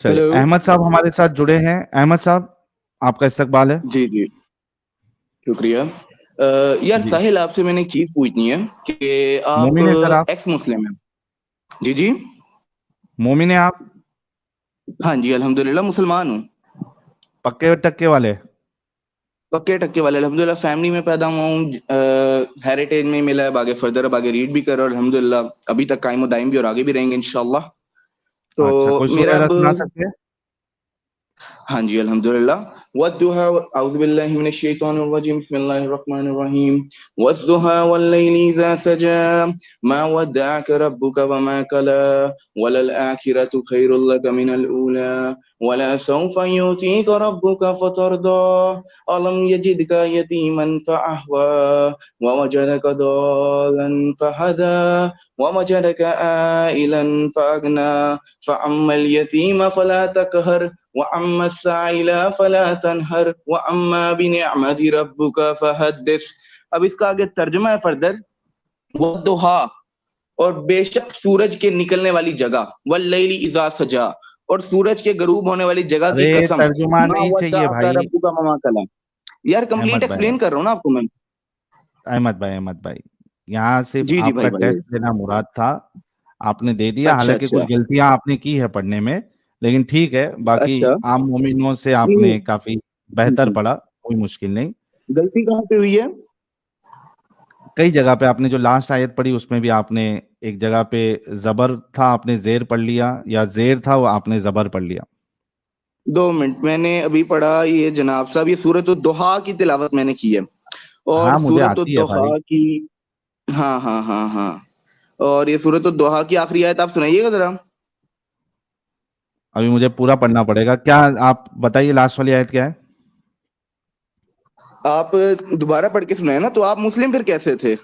चलिए, हेलो। अहमद साहब हमारे साथ जुड़े हैं। अहमद साहब, आपका इस्तकबाल है। जी जी, शुक्रिया। यार जी, साहिल, आपसे मैंने एक चीज पूछनी है कि आप मोमिन है सर आप? एक्स मुस्लिम हैं? जी जी। मोमिन है आप? हाँ जी, अल्हम्दुलिल्लाह मुसलमान हूँ। पक्के टक्के वाले? पक्के टक्के वाले, अल्हम्दुलिल्लाह फैमिली में पैदा हुआ हूँ, हेरिटेज में मिला है, आगे फर्दर अब आगे रीड भी कर रहा हूँ अल्हम्दुलिल्लाह, अभी तक कायम दायम भी और आगे भी रहेंगे इंशाल्लाह। तो अच्छा, कोई सूरह मेरा वगैरह अब, सुना सकते हैं? हाँ जी अल्हम्दुलिल्लाह। वद्दुहा अऊज़ु बिल्लाहि मिनश शैतानिर रजीम बिस्मिल्लाहिर रहमानिर रहीम। वद्दुहा वल्लैलि इज़ा सजा मा वद्दअक रब्बुका वमा कला वलल आखिरतु खैरुल लक मिनल ऊला वला सौफा युतीका रब्बुका फतरदा अलम यजिदका यतीमन फअहवा ववजदका दाल्लन फहदा ववजदका आइलन फअगना फअम्मल यतीम फला तकहर वअम्मा साइला फला तनहर वअम्मा बिनिअमति रब्बुका फहद्दिस। अब इसका आगे तर्जुमा है फर्दर। वद्दुहा, और बेशक सूरज के निकलने वाली जगह, वल्लैली इज़ा सजा, और सूरज के गरूब होने वाली जगह की अरे कसम, तर्जुमा मा नहीं चाहिए वद्दअका भाई। रब्बुका वमा कला। यार कंप्लीट अहमद भाई, एक्सप्लेन कर रहा हूँ ना आपको मैं। अहमद भाई, यहाँ सिर्फ जी जी आपका भाई भाई। टेस्ट लेना मुराद था। आपने दे दिया, अच्छा हालांकि कुछ अच्छा गलतियां आपने की है पढ़ने में, लेकिन ठीक है। बाकी अच्छा। आम मोमिनों से नहीं, आपने काफी जी बेहतर जी। पढ़ा, कोई मुश्किल नहीं। गलती कहाँ पे हुई है? कई जगह पे आपने जो लास्ट आयत पढ़ी उसमें भी आपने एक जगह पे जबर था, आपने जेर पढ़ लिया, या जेर था वो आपने जबर पढ़ लिया। 2 मिनट, मैंने अभी पढ़ा ये जनाब साहब, ये सूरत दुहा की तिलावत मैंने की है। और हाँ, मुझे सूरत आती है दुहा भाई। की, हाँ हाँ हाँ हाँ, और ये सूरत दुहा की आखिरी आयत आप सुनाइएगा जरा। अभी मुझे पूरा पढ़ना पड़ेगा। क्या आप बताइए, लास्ट वाली आयत क्या है? आप दोबारा पढ़ के सुनाए ना, तो आप मुस्लिम फिर कैसे थे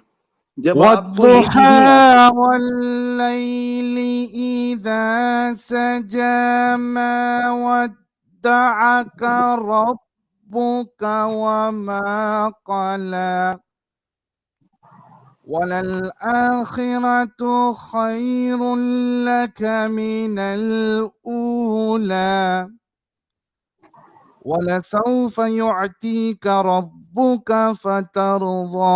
जब आपको ये चीज वद्दुहा नहीं आती? वल्लैलि इज़ा सजा मा वद्दअक रब्बुक वमा क़ला वललआखिरतु खैरुल लक मिनल ऊला वलसौफ युअतीक रब्बुक फतरदा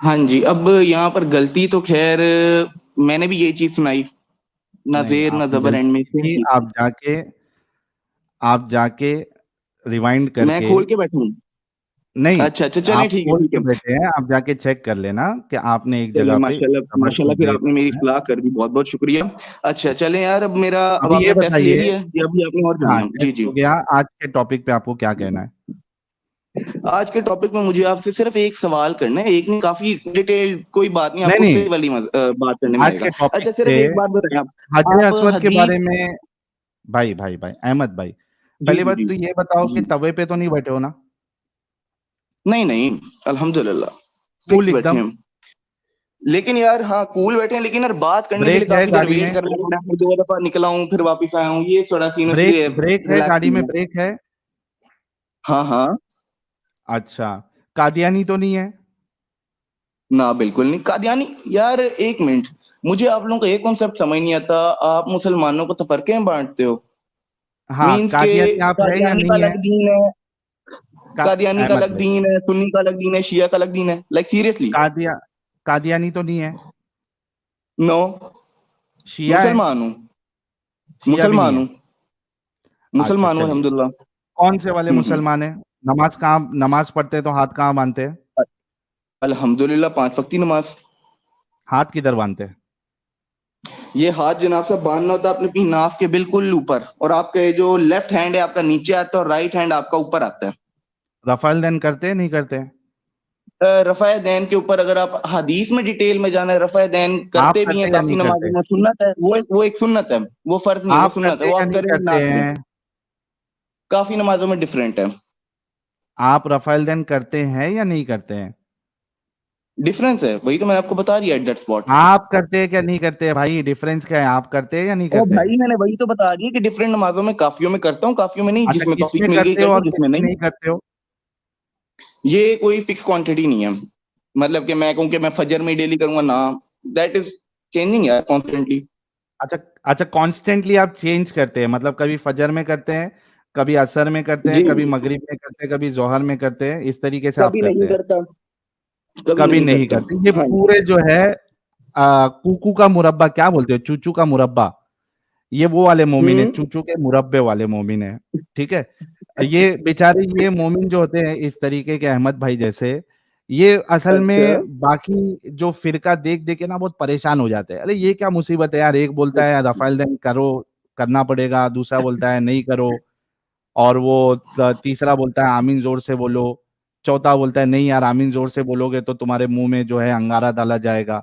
हाँ जी, अब यहाँ पर गलती तो खैर मैंने भी यही चीज सुनाई, ना नहीं, जेर ना आपने जबर, एंड में गलती सेम की। चीज थी। आप जाके रिवाइंड मैं करके, खोल के बैठूं? नहीं, अच्छा अच्छा, चलें आप ठीक है खोल ठीक के है। बैठे हैं, आप जाके चेक कर लेना कि आपने एक चलिए जगह पे माशाल्लाह जबर को माशाल्लाह, फिर जेर आपने मेरी पढ़ा है। इस्लाह कर दी, बहुत बहुत शुक्रिया। अच्छा चलें यार, अब अभी आपने ये टेस्ट ले बताइए। लिया या अभी आपने और हाँ, जाना है? जी टेस्ट जी। हो गया। आज के टॉपिक पे आपको क्या कहना है? आज के टॉपिक में मुझे आपसे सिर्फ एक सवाल करना है, एक नहीं, काफी डिटेल, कोई बात नहीं, नहीं, आपको नहीं, सही वाली बात करने में आज आएगा। के टॉपिक अच्छा पे सिर्फ एक बात बताएं आप। हजर आप असवद के हदीस, बारे में। भाई अहमद भाई, जी पहली जी बात जी तो ये बताओ कि जी, तवे पे तो नहीं बैठे हो ना? नहीं नहीं, अल्हम्दुलिल्लाह कूल फिक्स बैठे एकदम। हैं। लेकिन यार हाँ, कूल बैठे हैं, लेकिन यार बात करने के लिए ब्रेक है काफी देर गाड़ी वेट में? करना पड़ा, फिर 2 दफा निकला हूँ, फिर वापस आया हूँ, ये थोड़ा सीन, ब्रेक इसलिए ब्रेक है रिलैक्स गाड़ी में? नहीं है। ब्रेक है? हाँ हाँ। अच्छा, कादियानी तो नहीं है? ना बिल्कुल नहीं कादियानी। यार एक मिनट, मुझे आप लोगों का एक कॉन्सेप्ट समझ नहीं आता, आप मुसलमानों को तफरके में बांटते हो। हाँ, मीन्स के कादियानी आप है या कादियानी का नहीं है? अलग दीन है, कादियानी का अहमद अलग भाई, दीन है, सुन्नी का अलग दीन है, शिया का अलग दीन है, लाइक सीरियसली। कादियानी तो नहीं है, नो, शिया है, मुसलमान हूँ, शिया भी नहीं मुसलमान है। हूँ, अच्छा मुसलमान हूँ चलिए, अल्हम्दुलिल्लाह। कौन से वाले हम्म। मुसलमान है? नमाज कहाँ, नमाज पढ़ते हैं तो हाथ कहाँ बांधते हैं? अल्हम्दुलिल्लाह 5 वक्ती नमाज। हाथ किधर बांधते हैं? ये हाथ जनाब साहब बांधना होता है अपनी नाफ के बिल्कुल ऊपर, और आपका ये जो लेफ्ट हैंड है आपका नीचे आता है और राइट हैंड आपका ऊपर आता है। रफाल देन करते हैं नहीं करते? रफ़ा दैन के ऊपर अगर आप हदीस में डिटेल में जाना है, रफ़ा दैन आप करते भी करते हैं हैं या काफी नहीं नमाजों करते? में, सुन्नत है वो एक सुन्नत है, वो फर्ज नहीं, वो आप सुन्नत है, करते वो हैं या आप नहीं करें ना करते करें, हैं? काफी नमाजों में डिफरेंट है। आप रफाल देन करते हैं या नहीं करते हैं? डिफरेंस है, वही तो मैं आपको बता दिया एट दैट स्पॉट। आप करते हैं क्या नहीं करते हैं भाई? डिफरेंस क्या है? आप करते हैं या नहीं और करते हैं? भाई मैंने वही तो बता दिया कि डिफरेंट नमाजों में, काफियों में करता हूँ, काफियों में नहीं, अच्छा, जिसमें किस तौफीक में मिल गई करते हो कर दी, और किस जिसमें में नहीं। नहीं करते हो? ये कोई फिक्स क्वांटिटी नहीं है, मतलब कि मैं कहूँ कि मैं फजर में डेली करूंगा ना, दैट इज चेंजिंग यार कॉन्स्टेंटली। अच्छा, अच्छा, कॉन्स्टेंटली आप चेंज करते हैं, मतलब कभी फजर में करते हैं, कभी असर में करते हैं, जी, कभी मगरिब में करते हैं, कभी जोहर में करते हैं, इस तरीके से आप कभी करते नहीं हैं? करता, कभी कभी नहीं नहीं करता। करते। ये हाँ जी। पूरे जो है कूकू का मुरब्बा क्या बोलते हो, चूचू का मुरब्बा, ये वो वाले मोमिन है, हम्म। चूचू के मुरब्बे वाले मोमिन है। ठीक है, ये बेचारे ये मोमिन जो होते हैं इस तरीके के, अहमद भाई जैसे, ये असल अच्छा। में बाकी जो फिरका देख देख के ना बहुत परेशान हो जाते हैं। अरे ये क्या मुसीबत है यार, एक बोलता है रफाइल देन करो, करना पड़ेगा, दूसरा बोलता है नहीं करो, और वो तीसरा बोलता है आमीन जोर से बोलो, चौथा बोलता है नहीं यार आमीन जोर से बोलोगे तो तुम्हारे मुंह में जो है अंगारा डाला जाएगा।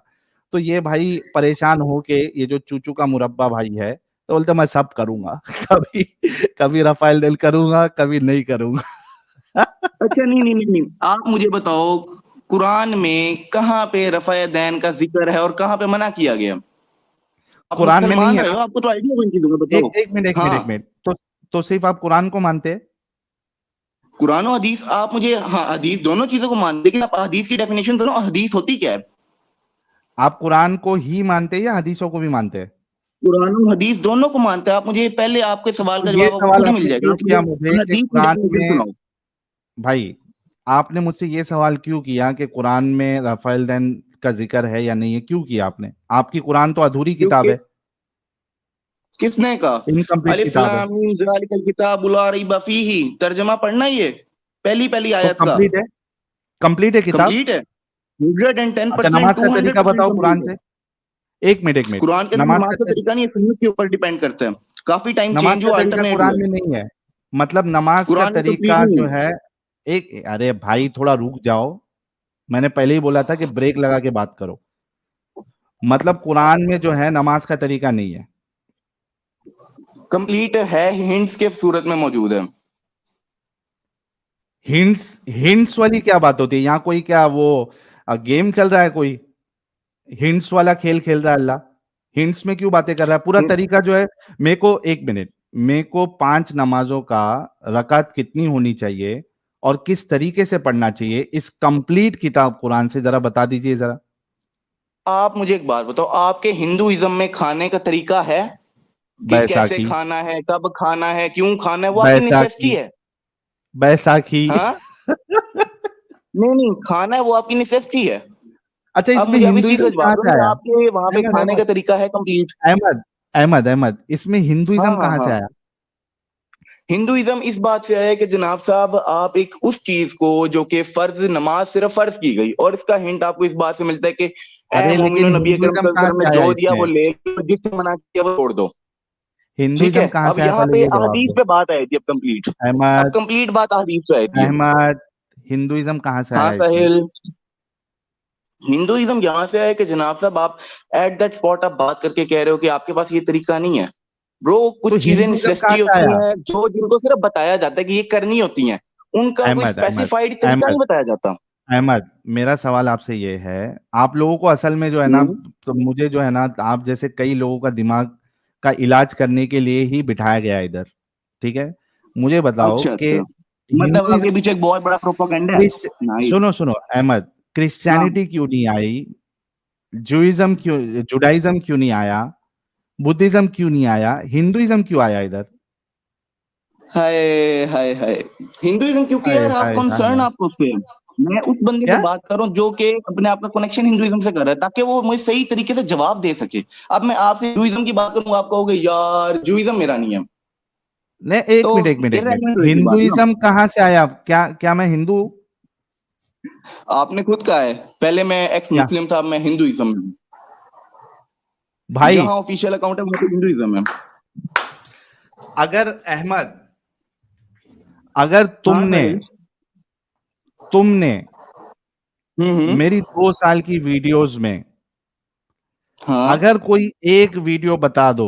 तो ये भाई परेशान हो के ये जो चूचू का मुरब्बा भाई है, तो बोलते मैं सब करूंगा कभी कभी रफाइल दिल करूंगा, कभी नहीं करूंगा। अच्छा, नहीं नहीं नहीं नहीं, आप मुझे बताओ, कुरान में कहाँ पे रफ़ा दैन का जिक्र है और कहाँ पे मना किया गया? आप कुरान में नहीं मुसलमान है रहे ना? हो, आपको तो आइडिया होगी इन चीजों का, एक बताओ। एक मिनट, एक मिनट, एक हाँ, मिनट, तो सिर्फ आप कुरान को मानते हैं? कुरान और हदीस आप मुझे, हाँ हदीस दोनों चीजों को मान, लेकिन आप हदीस की डेफिनेशन दो, हदीस होती क्या है? आप कुरान को ही मानते हैं या हदीसों को भी मानते हैं? कुरान और हदीस दोनों को मानते हैं। आप मुझे पहले, आपके सवाल तो का ये जवाब आपको सवाल खुद ही मिल आपने जाएगा, क्यों आप किया मुझे मुझे कि हदीस की कुरान डेफिनेशन में, सुनाओ। भाई आपने मुझसे ये सवाल क्यों किया कि कुरान में रफ़ाइल दैन का जिक्र है या नहीं है? क्यों किया आपने? आपकी कुरान तो अधूरी किताब क्योंकि है, किसने कहा? इनकम्प्लीट अलिफ किताब है। लाम मीम ज़ालिकल किताबु ला रैब फीही, तर्जमा पढ़ना ये पहली पहली तो आयत का। कंप्लीट है, कंप्लीट है किताब। कंप्लीट है, 110%, अच्छा, नमाज का तरीका 200% बताओ कुरान कंप्लीट है। से। एक मिनट, एक मिनट, कुरान के अंदर नमाज नमाज का का तरीका नहीं है, सुन्नत के ऊपर डिपेंड करता है, काफी टाइम नमाज चेंज का हुआ, तरीका अल्टरनेट हुआ कुरान में नहीं है, मतलब नमाज का कुरान में, तरीका कंप्लीट नहीं जो है। है, एक, अरे भाई थोड़ा रुक जाओ, मैंने पहले ही बोला था कि ब्रेक लगा के बात करो। मतलब कुरान में जो है नमाज का तरीका नहीं है। कंप्लीट है, हिंट्स के सूरत में मौजूद है। हिंट्स, हिंट्स वाली क्या बात होती है यहाँ? कोई क्या वो गेम चल रहा है कोई? हिंट्स वाला खेल खेल रहा है अल्लाह? हिंट्स में क्यों बातें कर रहा है? पूरा तरीका जो है, मेरे को एक मिनट, मेरे को 5 नमाजों का रकात कितनी होनी चाहिए और किस तरीके से पढ़ना चाहिए, इस कंप्लीट किताब कुरान से जरा बता दीजिए जरा। आप मुझे एक बात बताओ, आपके हिंदुइज्म में खाने का तरीका है कि कैसे बैसाखी, खाना है, कब खाना है, क्यों खाना है, वो आपकी नेसेसिटी बैसाखी, है। बैसाखी। हाँ, नहीं नहीं, खाना है वो आपकी नेसेसिटी है। अच्छा, अब इसमें मुझे अब इस चीज हिंदुइज्म का कहाँ जवाब दो से कि आया? आपके वहां पे अहमद, खाने का अहमद, तरीका है कंप्लीट। अहमद, अहमद, अहमद, इसमें हाँ हिंदुइज्म हाँ कहाँ से हाँ, आया? हिंदुइज्म इस बात से है कि जनाब साहब, आप एक उस चीज को जो कि फर्ज नमाज सिर्फ फर्ज की गई, और इसका हिंट आपको इस बात से मिलता है कि ए अरे मोमिनो, लेकिन नबी अकरम हिंदुइज्म सल्लल्लाहु कहाँ अलैहि वसल्लम से ने आया जो दिया वो इसमें? ले लो, जिससे मना किया वो छोड़ दो। ठीक हिंदुइज्म है, कहाँ अब से आया, यहाँ पहले पे ये जवाब अहदीस दो। पे बात आई थी, अब कंप्लीट, अब अहमद, कंप्लीट बात अहदीस पे आई थी। अहमद, हिंदुइज्म कहाँ से हाँ आया इसमें? साहिल, हिंदुइज्म यहाँ से है कि जनाब साहब, आप एट दैट स्पॉट आप बात करके कह रहे हो कि आपके पास ये तरीका नहीं है। ब्रो, तो कुछ चीजें हिंदुइज्म कहाँ नेसेसिटी से होती आया? हैं जो, जिनको सिर्फ बताया जाता है कि ये करनी होती हैं, उनका कोई अहमद, अहमद, स्पेसिफाइड तरीका अहमद, नहीं बताया जाता। अहमद, मेरा सवाल आपसे ये है, आप लोगों को असल में जो है ना, हम्म। तो मुझे जो है ना, आप जैसे कई लोगों का दिमाग का इलाज करने के लिए ही बिठाया गया है इधर। ठीक है, मुझे बताओ अच्छा कि अच्छा, मतलब आपके हिंदुइज्म, पीछे एक बहुत बड़ा प्रोपेगेंडा है। Christ nice. सुनो सुनो अहमद, हाँ, क्रिश्चियनिटी क्यों नहीं आई? जुइज्म क्यों, जुडाइज्म क्यों नहीं आया? बुद्धिज्म क्यों नहीं आया? हिंदुइज्म क्यों आया इधर? हाय हाय हाय हिंदुइज्म, क्योंकि हाय यार आप हाय हाय कंसर्न हाय। आपको उससे है। मैं उस बंदे से क्या? बात कर रहा हूँ जो कि अपने आप का कनेक्शन हिंदुइज्म से कर रहा है, ताकि वो मुझे सही तरीके से जवाब दे सके। अब मैं आपसे हिंदुइज्म की बात करूंगा, आप कहोगे यार जुइज्म मेरा नहीं है, नहीं, तो एक मिनट एक मिनट एक मिनट, इररेलेवेंट होगी बात ना। हिंदुइज्म कहाँ से आया? क्या क्या मैं हिंदू हूँ? आपने खुद कहा है, पहले मैं एक्स क्या मुस्लिम था, मैं हिंदुइज्म में हूँ। भाई? जहां ऑफिशियल अकाउंट है वहां पे हिंदुइज्म है। अगर अहमद, अगर हाँ तुमने साहिल। तुमने हम्म। मेरी 2 साल की वीडियोस में हाँ अगर कोई एक वीडियो बता दो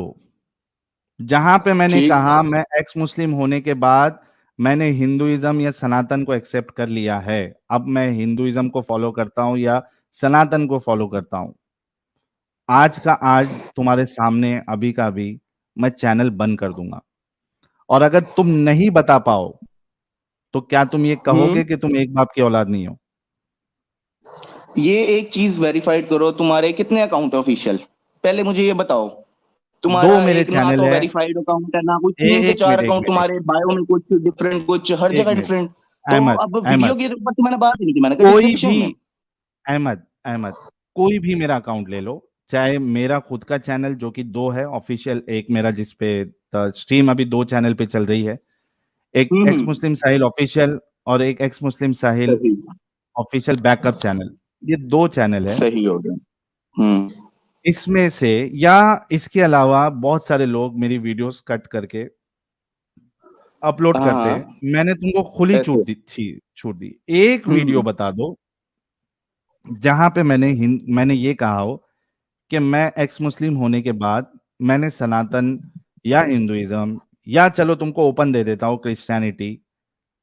जहां पे मैंने ठीक। कहा मैं एक्स मुस्लिम होने के बाद मैंने हिंदुइज्म या सनातन को एक्सेप्ट कर लिया है, अब मैं हिंदुइज्म को फॉलो करता हूं या सनातन को फॉलो करता हूं, आज का आज तुम्हारे सामने अभी का अभी मैं चैनल बंद कर दूंगा। और अगर तुम नहीं बता पाओ तो क्या तुम ये हम्म। कहोगे कि तुम एक बाप की औलाद नहीं हो? ये एक चीज वेरीफाइड करो, तुम्हारे कितने अकाउंट है ऑफिशियल? पहले मुझे ये बताओ। दो तुम्हारा मेरे एक ना चैनल तो है। वेरीफाइड अकाउंट है, ना कुछ, तीन से एक चार मिनट एक अकाउंट मिनट एक तुम्हारे बायो में कुछ डिफरेंट, कुछ हर एक जगह मिनट डिफरेंट। तो अहमद, अब वीडियो अहमद, के ऊपर तो मैंने बात ही नहीं की, मैंने कहा कोई डिस्कशन भी, में। अहमद, अहमद, कोई भी मेरा अकाउंट ले लो, चाहे मेरा खुद का चैनल जो कि दो है ऑफिशियल, एक मेरा जिस पे स्ट्रीम अभी दो चैनल पे चल रही है, एक एक्स हम्म। मुस्लिम साहिल ऑफिशियल और एक एक्स मुस्लिम साहिल सही। ऑफिशियल बैकअप चैनल, ये दो चैनल है। सही हो गया। हम्म। इसमें से या इसके अलावा बहुत सारे लोग मेरी वीडियोस कट करके अपलोड हाँ करते हैं, हाँ। मैंने तुमको खुली ऐसे। छूट दी, एक वीडियो हम्म। बता दो जहां पे मैंने ये कहा हो कि मैं एक्स मुस्लिम होने के बाद मैंने सनातन या हिंदुइज्म या चलो तुमको ओपन दे देता हूँ क्रिश्चियनिटी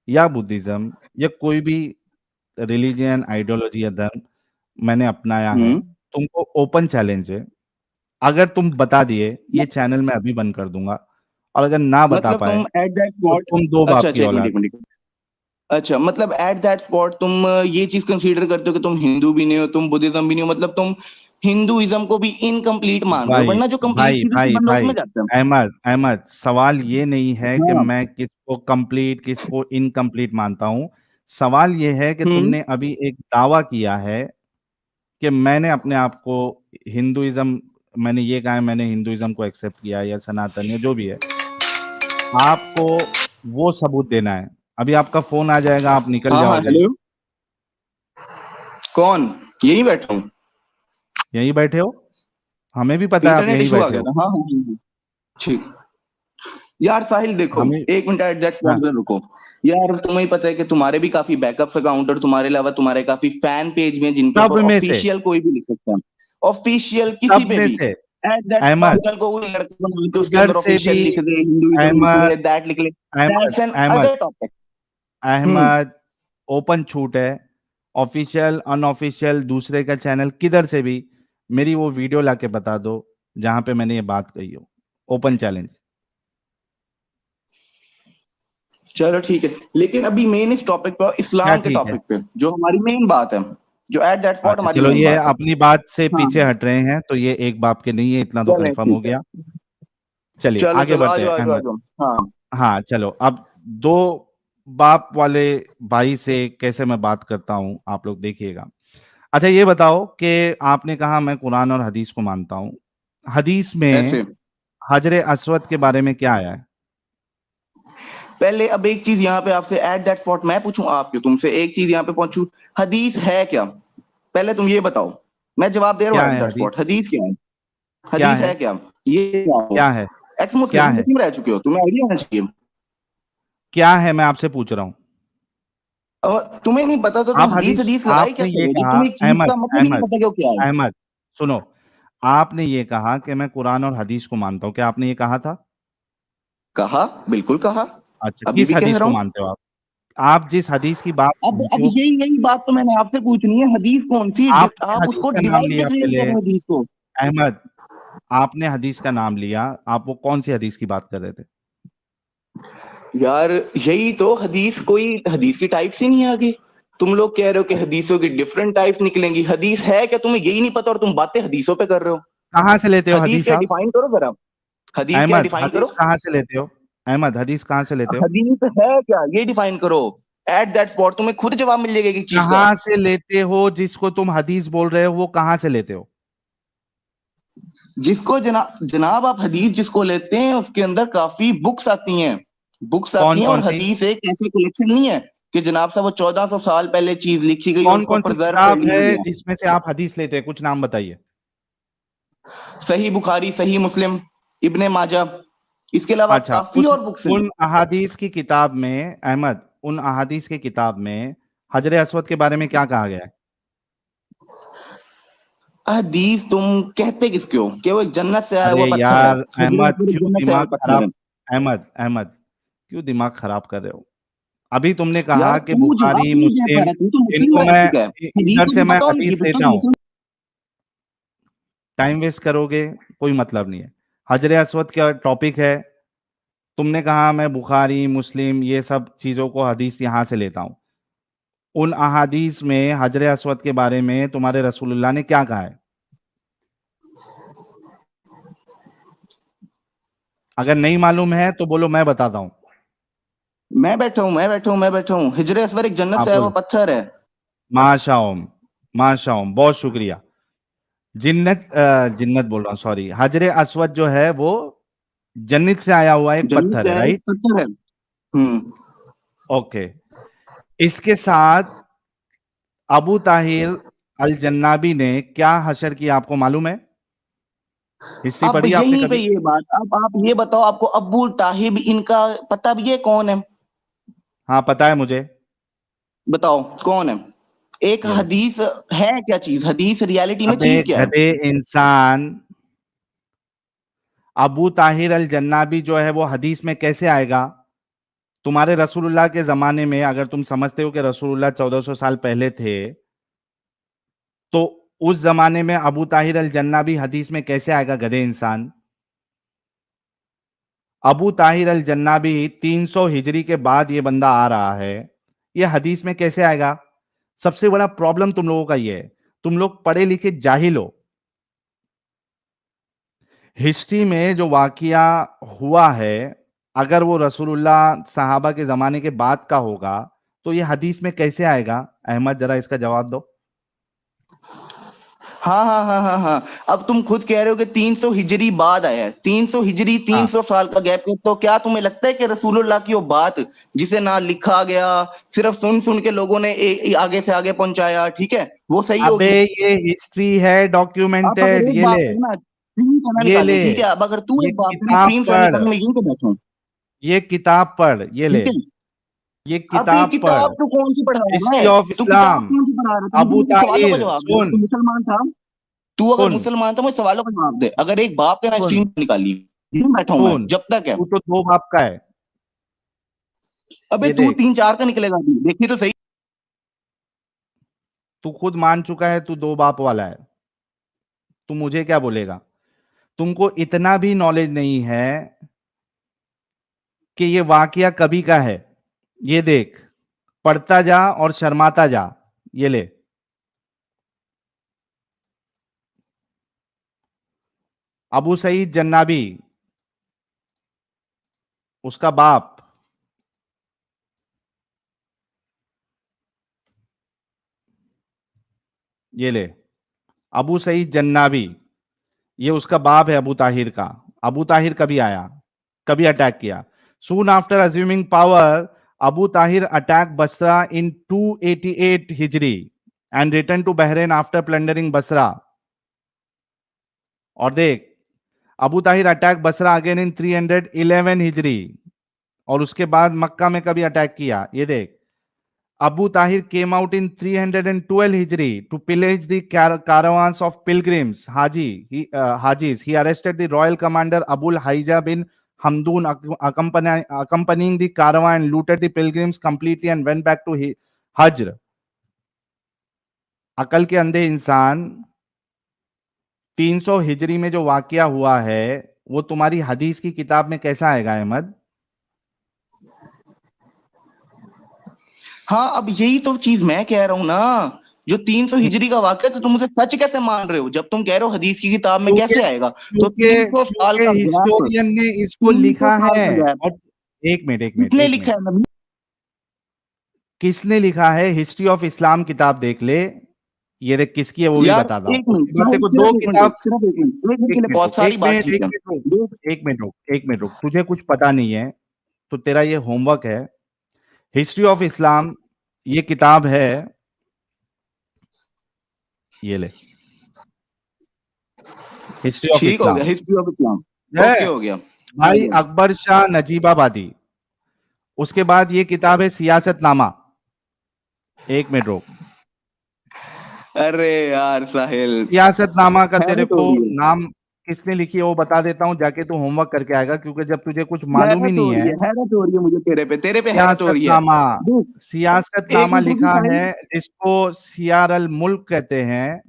या बुद्धिज्म या कोई भी रिलीजियन आइडियोलॉजी या धर्म मैंने अपनाया है, हम्म। तुमको ओपन चैलेंज है। अगर तुम बता दिए ये चैनल मैं अभी बंद कर दूंगा, और अगर ना बता मतलब पाए तुम एट दैट तो स्पॉट, तुम दो अच्छा बाप की अच्छा एक मिनट औलाद। एक मिनट, अच्छा मतलब एट दैट स्पॉट तुम ये चीज कंसीडर करते हो कि तुम हिंदू भी नहीं हो, तुम बुद्धिज्म भी नहीं हो, मतलब तुम हिंदुइज्म को भी इनकम्प्लीट मान रहे हो, भाई वरना जो कंप्लीट भाई सीधा से भाई बंदा भाई उसमें जाता है। अहमद, अहमद, सवाल ये नहीं है कि हाँ। मैं किसको कंप्लीट किसको इनकम्प्लीट मानता हूं, सवाल ये है कि हम्म। तुमने अभी एक दावा किया है कि मैंने अपने आप को हिंदुइज्म, मैंने ये कहा है मैंने हिंदुइज्म को एक्सेप्ट किया है या सनातन या जो भी है, आपको वो सबूत देना है। अभी आपका फोन आ जाएगा, आप निकल हाँ हाँ जाओगे। हेलो। कौन? यही बैठा हूँ। यहीं बैठे हो, हमें भी पता है आप इंटरनेट यहीं इशू आ बैठे गया हो। था, हाँ हाँ हाँ, हाँ। ठीक। यार साहिल देखो, हमें, एक मिनट एट दैट स्पॉट हाँ, पे रुको। यार तुम्हें ही पता है कि तुम्हारे भी काफी बैकअप्स अकाउंट और तुम्हारे अलावा तुम्हारे काफी फैन पेज में जिनके सब ऊपर में से, ऑफिशियल कोई भी लिख सकता है, ऑफिशियल किसी सब पे में भी। से एट दैट अहमद, स्पॉट को कोई लड़का बना के उसके इधर अंदर से ऑफिशियल भी लिख दे, हिंदुइज्म लिख अहमद, ले, दैट लिख ले, Ahmad, that's an Ahmad, other topic. Hmm. Ahmad, open छूट है, ऑफिशियल अनऑफिशियल दूसरे का चैनल किधर से भी मेरी वो वीडियो लाके बता दो जहां पे मैंने ये बात कही हो, ओपन चैलेंज। चलो ठीक है, लेकिन अभी मेन इस टॉपिक पे, क्या इस्लाम के ठीक है? टॉपिक पे जो हमारी मेन बात है, जो एट दैट स्पॉट अच्छा हमारी चलो, मेन ये बात है। अपनी बात से हाँ पीछे हट रहे हैं तो ये एक बाप के नहीं है, इतना तो चलें कंफर्म हो ठीक है। गया। चलिए चलो आगे चलो आ बढ़ते जाओ हैं आ जाओ आ अहमद। जाओ। हाँ। हाँ चलो, अब दो बाप वाले भाई से कैसे मैं बात करता हूं आप लोग देखिएगा। अच्छा ये बताओ कि आपने कहा मैं कुरान और हदीस को मानता हूं, हदीस में ऐसे हजरे अस्वद के बारे में क्या आया है? पहले अब एक चीज यहाँ पे आपसे एट दैट स्पॉट मैं पूछूं, आपके तुमसे एक चीज यहाँ पे पहुंचू, हदीस है क्या? पहले तुम ये बताओ। मैं जवाब दे रहा क्या हूँ एट है दैट स्पॉट, हदीस? हदीस क्या है? क्या हदीस है? है क्या? ये बताओ। क्या है? एक्स मुस्लिम क्या है? मुस्लिम रह चुके हो, तुम्हें आइडिया होना चाहिए। क्या है मैं आपसे पूछ रहा हूं। और तुम्हें नहीं पता तो तुम आप हदीस हदीस, हदीस लगाई आपने क्या ये करोगे, कहा, तुम एक चीज अहमद, का मतलब ही नहीं अहमद, पता कि वो क्या है। अहमद, सुनो, आपने ये कहा कि मैं कुरान और हदीस को मानता हूं, क्या आपने ये कहा था? कहा, बिल्कुल कहा। अच्छा, अभी किस भी कह हदीस रहा को हूँ। मानते हो आप जिस हदीस की बात, अब जो यही यही बात तो मैंने आपसे पूछनी है, हदीस कौन सी आपने आप हदीस उसको का नाम डिवाइड लिया कैसे कर पहले, रहे हो हदीस को? अहमद, आपने हदीस का नाम लिया, आप वो कौन सी हदीस की बात कर रहे थे? यार यही तो हदीस, कोई हदीस की टाइप्स ही नहीं है आगे। तुम लोग कह रहे हो कि हदीसों की डिफरेंट टाइप्स निकलेंगी, हदीस है क्या तुम्हें यही नहीं पता और तुम बातें हदीसों पे कर रहे हो? कहाँ से लेते हो हदीस हदीस क्या आप? डिफाइन करो जरा। हदीस क्या अहमद, डिफाइन हदीस करो। कहाँ से लेते हो? अहमद हदीस कहाँ से लेते हो? हदीस है क्या, ये डिफाइन करो। एट दैट स्पॉट तुम्हें खुद जवाब मिल जाएगा एक चीज का। कहाँ से लेते हो? जिसको तुम हदीस बोल रहे हो वो कहाँ से लेते हो? जिसको जनाब आप हदीस जिसको लेते हैं उसके अंदर काफी बुक्स आती हैं, बुक्स आती कौन हैं। कौन और सी? हदीस एक ऐसे कलेक्शन नहीं है कि जनाब साहब वो 1400 साल पहले चीज लिखी गई और कौन उसको कौन सी प्रिजर्व कर किताब ली हुई है है। जिसमें से आप हदीस लेते हैं? कुछ नाम बताइए। सही बुखारी, सही मुस्लिम, इब्ने माजा, इसके अलावा अच्छा, काफी उस और बुक्स हैं। उन अहादीस की किताब में अहमद, उन अहादीस की किताब में हजर अस्वद के बारे में क्या कहा गया है? हदीस तुम कहते किसके हो कि वो एक जन्नत से आया अरे हुआ पत्थर है। यार हजरत अहमद, अस्वद एक क्यों जन्नत से आया दिमाग हुआ पत्थर खराब, है। अहमद अहमद क्यों दिमाग खराब कर रहे हो? अभी तुमने कहा यार कि तू जवाब बुखारी, क्यों नहीं दे पा मुस्लिम, रहा, तू तो मुस्लिम इनको मैं लेक्सिक है। हदीस इधर को से भी मैं पता होनी चाहिए हदीस बच्चा लेता कि हूँ। मुस्लिम। टाइम वेस्ट करोगे, कोई मतलब नहीं है। हजर अस्वद का टॉपिक है, तुमने कहा मैं बुखारी, मुस्लिम ये सब चीजों को हदीस यहां से लेता हूं। उन अहादीस में हजर अस्वद के बारे में तुम्हारे रसूलुल्लाह ने क्या कहा है? अगर नहीं मालूम है तो बोलो, मैं बताता हूं। मैं बैठा हूँ हिजरे असवर एक जन्नत हाँ से आया हुआ बोलो। पत्थर है। माशाओम, माशाओम, बहुत शुक्रिया। जिन्नत बोल रहा हूँ, सॉरी। हजर अस्वद जो है वो जन्नत से आया हुआ एक जन्नत पत्थर से है, आया एक राइट? पत्थर है। हम्म। ओके। इसके साथ अबू ताहिर अल जन्नाबी ने क्या हशर किया, आपको मालूम है? हिस्ट्री अब पढ़ी है आपने यहीं पे कभी? ये बात, अब आप ये बताओ, आपको अब्बू ताहिब इनका पता भी ये कौन है? हाँ पता है मुझे। बताओ कौन है। एक ये लो। हदीस है क्या चीज, हदीस रियलिटी में अबे चीज क्या है? गधे इंसान, अबू ताहिर अल जन्नाबी जो है वो हदीस में कैसे आएगा? तुम्हारे रसूलुल्लाह के जमाने में अगर तुम समझते हो कि रसूलुल्लाह 1400 साल पहले थे, तो उस जमाने में अबू ताहिर अल जन्नाबी हदीस में कैसे आएगा, गधे इंसान? अबू ताहिर अल जन्नाबी 300 हिजरी के बाद ये बंदा आ रहा है, ये हदीस में कैसे आएगा? सबसे बड़ा प्रॉब्लम तुम लोगों का ये है, तुम लोग पढ़े लिखे जाहिल हो। हिस्ट्री में जो वाकया हुआ है, अगर वो रसूलुल्लाह सहाबा के जमाने के बाद का होगा तो ये हदीस में कैसे आएगा? अहमद जरा इसका जवाब दो। हाँ। अब तुम खुद कह रहे हो कि 300 हिजरी बाद आया है, 300 हिजरी, हाँ 300 साल का गैप है। तो क्या तुम्हें लगता है कि रसूलुल्लाह की वो बात जिसे ना लिखा गया, सिर्फ सुन सुन के लोगों ने आगे से आगे पहुंचाया, ठीक है, वो सही अबे होगी? ये हिस्ट्री है आप अगर डॉक्यूमेंटेड, एक ये बात ले। है ना, स्क्रीन पे ना ये ले, निकालूं, ठीक है? अब अगर तू ये एक बात है ना, किताब स्क्रीन पे पढ़, निकालूं, मैं यहीं पे बैठा हूँ। ये किताब पढ़, ये ले, ठीक है। ये अभी किताब पढ़। किताब तू कौन सी पढ़ा रहा हिस्ट्री है? ऑफ तू किताब इस्लाम। कौन सी पढ़ा रहा है? तू मुझे अबू मेरे सवालों का ताहिर जवाब दे। अगर सुन, तू मुसलमान था, तू अगर सुन, मुसलमान था, मुझे सवालों का जवाब दे। अगर एक बाप के ना सुन, स्क्रीन पे निकाली, यूं बैठा हूं मैं सुन। जब तक है। तू तो दो बाप का है। अबे ये तू देख, 3 4 का निकलेगा अभी, देखिए तो सही। तू खुद मान चुका है तू दो बाप वाला है, तू मुझे क्या बोलेगा? तुमको इतना भी नॉलेज नहीं है कि ये वाकया कभी का है। ये देख, पढ़ता जा और शर्माता जा। ये ले, अबू सईद जन्नाबी, उसका बाप। ये ले, अबू सईद जन्नाबी, ये उसका बाप है अबू ताहिर का। अबू ताहिर कभी आया, कभी अटैक किया? Soon after assuming power, Abu Tahir attack Basra in 288 Hijri and return to Bahrain after plundering Basra. और देख, Abu Tahir attack Basra again in 311 Hijri, और उसके बाद मक्का में कभी अटैक किया? ये देख, Abu Tahir came out in 312 Hijri to pillage the caravans of pilgrims, Hajis. He arrested the royal commander Abul Haija bin Hamdun, accompanying the caravan, and looted the pilgrims completely and went back to Hajr. अकल के अंधे इंसान, 300 हिजरी में जो वाकया हुआ है वो तुम्हारी हदीस की किताब में कैसा आएगा अहमद? हाँ, अब यही तो चीज मैं कह रहा हूँ ना। जो 300 हिजरी का वाक्य, तो तुम मुझे सच कैसे मान रहे हो जब तुम कह रहे हो हदीस की किताब में क्योंकि कैसे आएगा? तो क्योंकि 300 साल क्योंकि का गैप, हिस्टोरियन ने इसको 300 लिखा साल है। का गैप। और किसने लिखा है नबी? किसने लिखा है? हिस्ट्री ऑफ इस्लाम किताब देख ले, ये देख किसकी है वो भी यार बताता हूँ। एक मिनट, उसके बाद देखो सिर्फ दो एक मिनट किताब, रुक, सिर्फ एक मिनट, एक मिनट के लिए बहुत सारी बात ठीक है। एक मिनट रुक, तुझे कुछ पता नहीं है तो तेरा ये होमवर्क है। हिस्ट्री ऑफ इस्लाम ये किताब है, ये ले, हिस्ट्री ऑफ ठीक हो इस्लाम गया, हिस्ट्री ऑफ इस्लाम, है ओके हो गया। भाई अकबर शाह नजीबाबादी। उसके बाद ये किताब है सियासतनामा। एक मिनट रुक, अरे यार साहिल, सियासतनामा का तेरे हैरत को हो रही है, नाम किसने लिखी है वो बता देता हूं, जाके तू होमवर्क करके आएगा, क्योंकि जब तुझे कुछ मालूम ही हैरत हो नहीं रही है। है, हैरत हो रही है मुझे तेरे पे हैरत हो रही है। सियासतनामा, देख, एक सियासतनामा मिनट रुकी लिखा साहिल, है जिसको सियार अल मुल्क कहते हैं।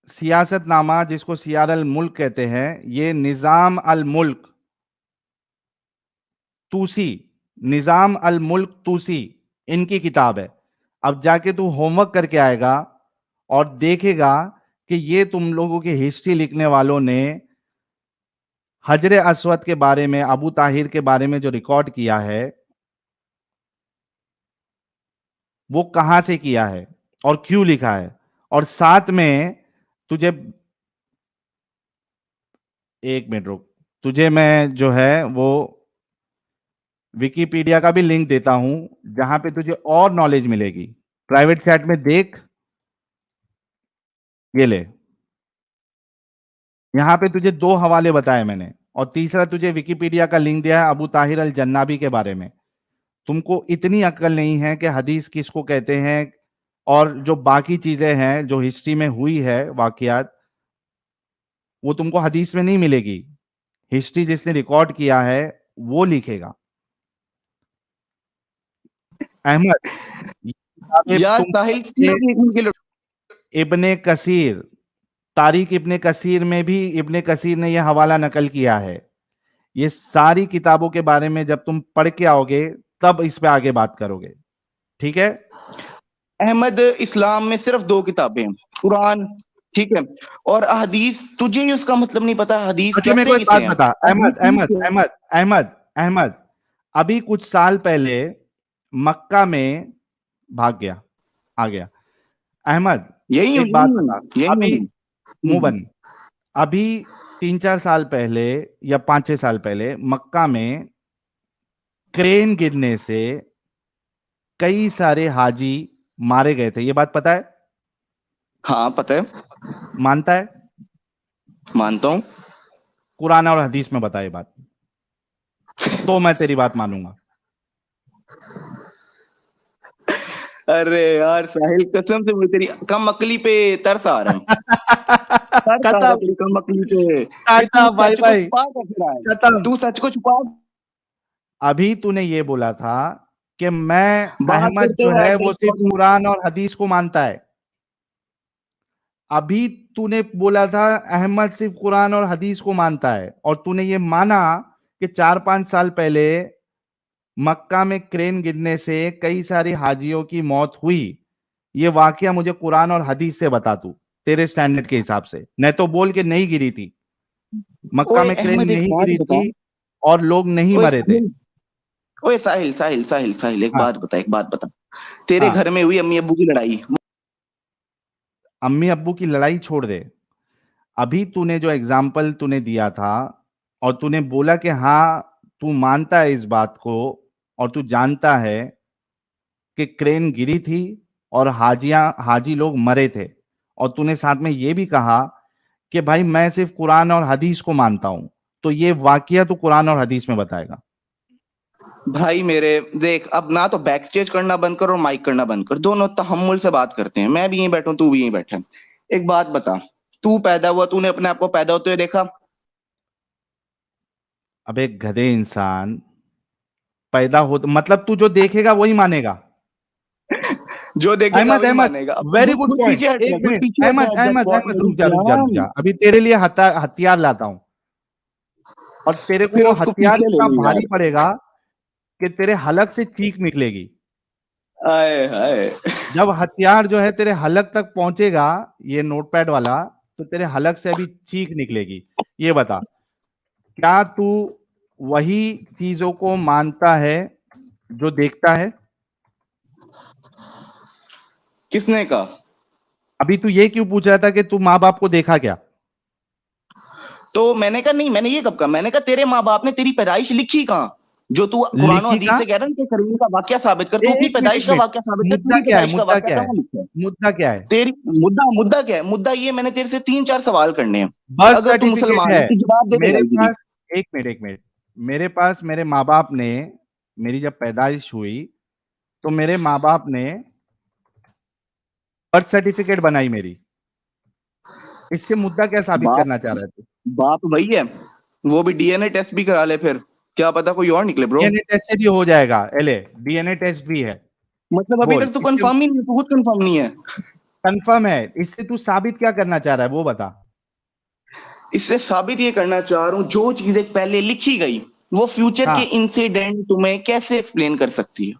सियासतनामा जिसको सियार अल मुल्क कहते हैं, ये निजाम अल मुल्क तूसी, निजाम अल मुल्क तूसी इनकी किताब है। अब जाके तू होमवर्क करके आएगा और देखेगा कि ये तुम लोगों की हिस्ट्री लिखने वालों ने हजरे अस्वद के बारे में, अबू ताहिर के बारे में जो रिकॉर्ड किया है वो कहां से किया है और क्यों लिखा है। और साथ में तुझे, एक मिनट रुक, तुझे मैं जो है वो विकिपीडिया का भी लिंक देता हूं जहां पे तुझे और नॉलेज मिलेगी। प्राइवेट चैट में देख, ये ले, यहां पे तुझे दो हवाले बताए मैंने, और तीसरा तुझे विकिपीडिया का लिंक दिया है अबू ताहिर अल जन्नाबी के बारे में। तुमको इतनी अक्ल नहीं है कि हदीस किसको कहते हैं, और जो बाकी चीजें हैं जो हिस्ट्री में हुई है वाकयात, वो तुमको हदीस में नहीं मिलेगी। हिस्ट्री जिसने रिकॉर्ड किया है वो लिखेगा। अहमद, ये किताबें यार तुम साहिल पढ़ के, सिर्फ एक मिनट के लिए, इब्ने कसीर, तारीख इब्ने कसीर में भी इब्ने कसीर ने यह हवाला नकल किया है। ये सारी किताबों के बारे में जब तुम पढ़ के आओगे तब इस पे आगे बात करोगे, ठीक है? अहमद, इस्लाम में सिर्फ दो किताबें हैं, कुरान, ठीक है, और हदीस तुझे ही उसका मतलब नहीं पता, हदीस अच्छा मेरे कहते को एक किसे बात हैं? बता, हदीस अहमद चीज अहमद क्या है? अहमद अहमद अहमद, अभी कुछ साल पहले मक्का में भाग गया, आ गया। अहमद यही हूँ, एक बात यही हूँ, बता, यही अभी हूँ। मुंह बंद, अभी 3-4 साल पहले या 5-6 साल पहले मक्का में क्रेन गिरने से कई सारे हाजी मारे गए थे, ये बात पता है? हाँ पता है, मानता है? मानता हूँ। कुरान और हदीस में बता ये बात, तो मैं तेरी बात मानूंगा। अरे यार साहिल, कसम से मुझे तेरी कम अकली पे तरस आ रहा है, तरस आ रहा है खत्म, तेरी कम अकली पे, कि टाटा, तू बाय सच को बाय, छुपा कैसे रहा है, खत्म। तू सच को छुपा। अभी तूने ये बोला था कि मैं, बात अहमद करते जो हुए है वो एड्रेस सिर्फ कुरान और हदीस को मानता है। अभी तूने बोला था अहमद सिर्फ कुरान और हदीस को मानता है, और तूने ये माना कि 4-5 साल पहले मक्का में क्रेन गिरने से कई सारी हाजियों की मौत हुई। ये वाकया मुझे कुरान और हदीस से बता तू, तेरे स्टैंडर्ड के हिसाब से, नहीं तो बोल के नहीं गिरी थी, मक्का ओए में क्रेन अहमद, एक नहीं बात गिरी बता, थी और लोग नहीं ओए मरे थे। साहिल, ओए साहिल साहिल साहिल साहिल, एक हाँ, बात बता, एक बात बता, तेरे हाँ, घर में हुई अम्मी अब्बू की लड़ाई, अम्मी अब्बू की लड़ाई छोड़ दे। अभी तूने जो एग्जाम्पल तूने दिया था और तूने बोला कि हाँ तू मानता है इस बात को, और तू जानता है कि क्रेन गिरी थी और हाजी लोग मरे थे, और तूने साथ में ये भी कहा कि भाई मैं सिर्फ कुरान और हदीस को मानता हूं, तो ये वाकया तू कुरान और हदीस में बताएगा। भाई मेरे, देख अब ना तो बैक स्टेज करना बंद कर और माइक करना बंद कर, दोनों तहम्मुल से बात करते हैं, मैं भी यहीं बैठा हूं, तू भी यहीं बैठा है। एक बात बता, तू पैदा हुआ, तूने अपने आप को पैदा होते हुए देखा? अबे गधे इंसान, पैदा हो मतलब तू जो देखेगा वही मानेगा। जो देखेगा अहमद, वही अहमद, मानेगा, अब वेरी खुद गुड खुद पॉइंट, पीछे हट जा, एक खुद मिनट, पीछे हट जा, अहमद हट जा, अहमद बहुत अहमद, मेरी रुक जा रुक जा रुक जान, जा, अभी तेरे लिए हथियार लाता हूं, और तेरे को फिर वो उसको हथियार पीछे ले इतना ली यार। भारी पड़ेगा कि तेरे हलक से चीख निकलेगी। आए हाय, जब हथियार जो है तेरे हलक तक पहुंचेगा, ये नोटपैड वाला, तो तेरे हलक से अभी चीख निकलेगी। ये बता क्या तू वही चीजों को मानता है जो देखता है? किसने कहा? अभी तू ये क्यों पूछ रहा था कि तू माँ बाप को देखा क्या? तो मैंने कहा नहीं, मैंने ये कब कहा? मैंने कहा तेरे माँ बाप ने तेरी पैदाइश लिखी कहाँ? जो तू कुरान और लिखी हदीस का से कह रहा है कि करीम का वाक्य साबित कर, तू अपनी एक मिनट, पैदाइश एक का मिनट, वाक्य साबित कर, मुद्दा तेरी क्या है? पैदाइश का मुद्दा वाक्य क्या है? कहाँ लिखा है? मुद्दा क्या है? तेरी मुद्दा मुद्दा क्या है? मुद्दा ये, मैंने तेरे से 3-4 सवाल करने हैं। बर्थ अगर तू सर्टिफिकेट मुसलमान है है तो जवाब दे देगा मेरे इजीली। पास। एक मिनट, एक मिनट। मेरे पास मेरे माँ बाप ने, मेरी जब पैदाइश हुई तो मेरे माँ बाप ने बर्थ सर्टिफिकेट बनाई मेरी। इससे मुद्दा क्या साबित बाप करना चाह रहे थे? बाप वही है, वो भी डीएनए टेस्ट भी करा ले, फिर क्या पता कोई और निकले ब्रो। डीएनए टेस्ट से भी हो जाएगा एले, डीएनए टेस्ट भी है। मतलब अभी बोल, तक तो इससे कंफर्म ही नहीं है, तू खुद कंफर्म नहीं है। कंफर्म है। इससे तू साबित क्या करना चाह रहा है वो बता। इससे साबित ये करना चाह रहा हूँ, जो चीजें पहले लिखी गई वो फ्यूचर के हाँ। इंसिडेंट तुम्हें कैसे एक्सप्लेन कर सकती है?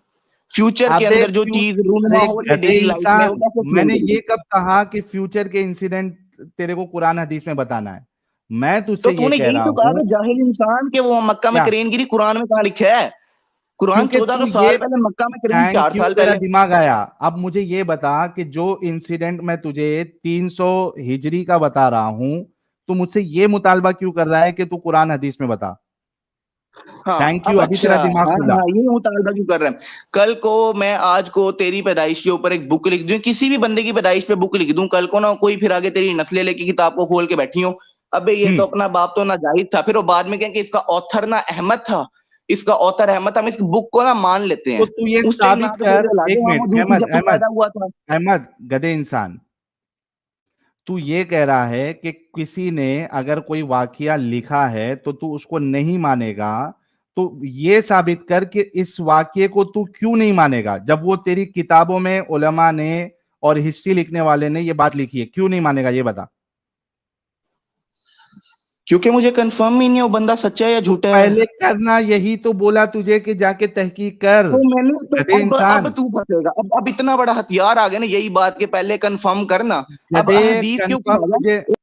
फ्यूचर के अबे अंदर जो फ्यू चीज रूनमा अरे हो रही है गधे डेली लाइफ में, वो इंसान, कैसे एक्सप्लेन मैंने ये करेगी? कब कहा कि फ्यूचर के इंसिडेंट तेरे को कुरान हदीस में बताना है? मैं तो तुझसे ये तूने कह यही रहा तो कहा हूं। कि जाहिल इंसान के वो मक्का में क्या? करेन गिरी कुरान में कहाँ लिखा है? कुरान क्योंकि 1400 तू ये, साल पहले, मक्का में करीन थैंक 4 यू, साल तेरा पहले। दिमाग आया। अब मुझे ये बता कि जो इंसिडेंट मैं तुझे 300 हिजरी का बता रहा हूं, तू मुझसे ये मुतालबा क्यों कर रहा है कि तू कुरान हदीस में बता? हाँ थैंक यू, अब अभी अच्छा, तेरा दिमाग हाँ खुला। हाँ, ये मुतालबा क्यों कर रहे हैं? कल को मैं आज को तेरी पैदाइश के ऊपर एक बुक लिख दूं, किसी भी बंदे की पैदाइश पे बुक लिख दूं, कल को ना कोई फिर आगे तेरी नस्लें लेके किताब को खोल के बैठी हो, अबे ये तो हम्म। अपना बाप तो नाजायज था, फिर वो बाद में कहें कि इसका ऑथर ना अहमद था, इसका ऑथर अहमद था, हम इस बुक को ना मान लेते तो हैं। तू ये उस टाइम साबित यहाँ पे कर। तेरे औलादे एक वहां मिनट, मौजूद थी अहमद, जब तू अहमद, पैदा हुआ था। अहमद गधे इंसान, तू ये कह रहा है कि किसी ने अगर कोई वाकया लिखा है तो तू उसको नहीं मानेगा। तो ये साबित कर कि इस वाकये को तू क्यों नहीं मानेगा, जब वो तेरी किताबों में उलमा ने और हिस्ट्री लिखने वाले ने ये बात लिखी है, क्यों नहीं मानेगा ये बता। क्योंकि मुझे कंफर्म ही नहीं है वो बंदा सच्चा है या झूठा है। पहले करना, यही तो बोला तुझे कि जाके तहकीक कर। तो मैंने तो गधे अब इंसान, तू फंसेगा, अब इतना बड़ा हथियार आ गया ना, यही बात के पहले कंफर्म करना। अब गधे हदीस के ऊपर कंफर्म आ जा। तुझे,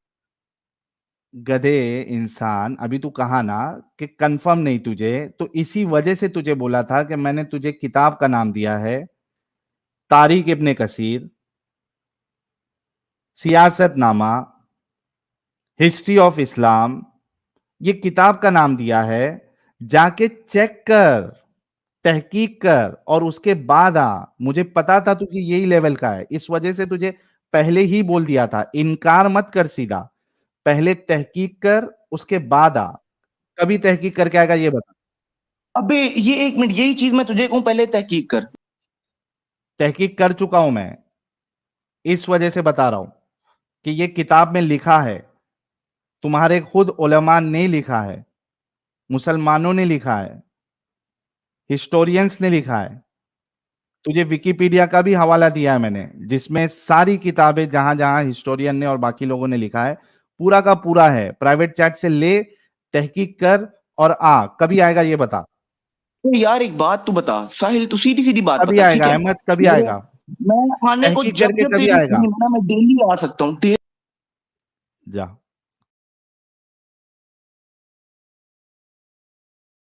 गधे इंसान, अभी तू कहा ना कि कंफर्म नहीं तुझे, तो इसी वजह से तुझे बोला था कि मैंने तुझे किताब का नाम दिया है, तारिक इब्ने कसीर, सियासतनामा, हिस्ट्री ऑफ इस्लाम, ये किताब का नाम दिया है। जाके चेक कर, तहकीक कर और उसके बाद आ। मुझे पता था तू कि यही लेवल का है, इस वजह से तुझे पहले ही बोल दिया था, इनकार मत कर सीधा। पहले तहकीक कर, उसके बाद आ। कभी तहकीक करके आएगा ये बता। अबे ये एक मिनट, यही चीज मैं तुझे कहूं, पहले तहकीक कर। तहकीक कर चुका हूं मैं, इस वजह से बता रहा हूं कि ये किताब में लिखा है, तुम्हारे खुद उलमा ने लिखा है, मुसलमानों ने लिखा है, हिस्टोरियंस ने लिखा है। तुझे विकिपीडिया का भी हवाला दिया है मैंने, जिसमें सारी किताबें जहां जहां हिस्टोरियन ने और बाकी लोगों ने लिखा है, पूरा का पूरा है। प्राइवेट चैट से ले, तहकीक कर और आ। कभी आएगा ये बता। तो यार एक बात तू बता साहिल, तू सीधी सीधी बात कभी बता, ठीक आएगा है? अहमद, कभी मेरे आएगा? मैं आने को तहकीक जब करके जब कभी तेरी आएगा? फ्री में ना, मैं डेली आ सकता हूँ। जा।